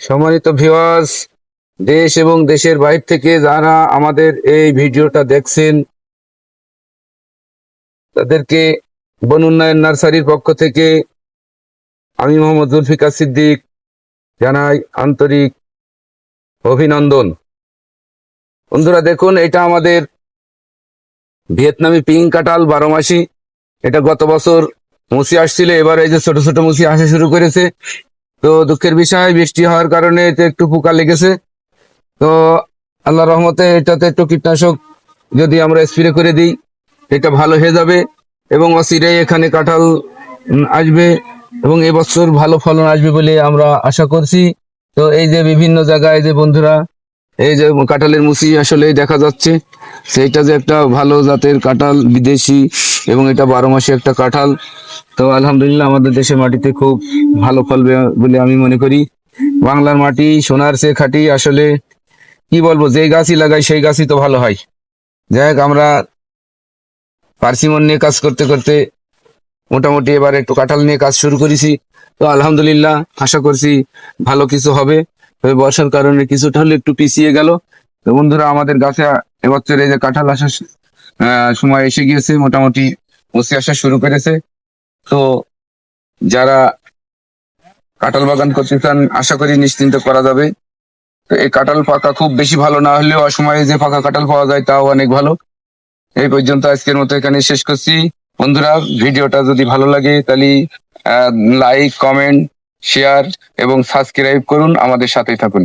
সম্মানিত ভিউয়ার্স, দেশ এবং দেশের বাইরে থেকে যারা আমাদের এই ভিডিওটা দেখছেন, তাদেরকে বন উন্নয়ন নার্সারির পক্ষ থেকে আমি মোহাম্মদ জুলফিকার সিদ্দিক জানাই আন্তরিক অভিনন্দন। বন্ধুরা দেখুন, এটা আমাদের ভিয়েতনামি পিঙ্ক কাঁঠাল 12 মাসি। এটা গত বছর মুসি আসছিল, এবার এই যে ছোট ছোট মুসি আসা শুরু করেছে। তো দুঃখের বিষয়, বৃষ্টি হওয়ার কারণে এতে একটু পোকা লেগেছে। তো আল্লাহ রহমতে এটাতে একটু কীটনাশক যদি আমরা স্প্রে করে দিই, এটা ভালো হয়ে যাবে এবং অচিরেই এখানে কাঁঠাল আসবে এবং এবছর ভালো ফলন আসবে বলে আমরা আশা করছি। তো এই যে বিভিন্ন জায়গায় যে বন্ধুরা এই যে কাঁঠালের মুচি আসলে দেখা যাচ্ছে, সেইটা যে একটা ভালো জাতের কাঁঠাল, বিদেশি, এবং এটা 12 মাসে একটা কাঁঠাল। তো আলহামদুলিল্লাহ আমাদের দেশের মাটিতে খুব ভালো ফলবে বলে আমি মনে করি। বাংলার মাটি সোনার চেয়ে খাঁটি। আসলে কি বলবো, যেই গাছই লাগাই সেই গাছই তো ভালো হয়। যাই হোক, আমরা পার্সিমন নিয়ে কাজ করতে করতে মোটামুটি এবার একটু কাঁঠাল নিয়ে কাজ শুরু করেছি। তো আলহামদুলিল্লাহ আশা করছি ভালো কিছু হবে। তবে বর্ষার কারণে কিছুটা হলে একটু পিছিয়ে গেল। তো বন্ধুরা, আমাদের গাছে এবছর এই যে কাঁঠাল আসার সময় এসে গিয়েছে, মোটামুটি মুচি আসা শুরু করেছে। তো যারা কাঁঠাল বাগান করতে চান, আশা করি নিশ্চিন্তে করা যাবে। তো এই কাঁঠাল পাকা খুব বেশি ভালো না হলেও অসময়ে যে পাকা কাঁঠাল পাওয়া যায় তাও অনেক ভালো। এই পর্যন্ত আজকের মতো এখানে শেষ করছি। বন্ধুরা, ভিডিওটা যদি ভালো লাগে তাহলে লাইক, কমেন্ট, শেয়ার এবং সাবস্ক্রাইব করুন, আমাদের সাথেই থাকুন।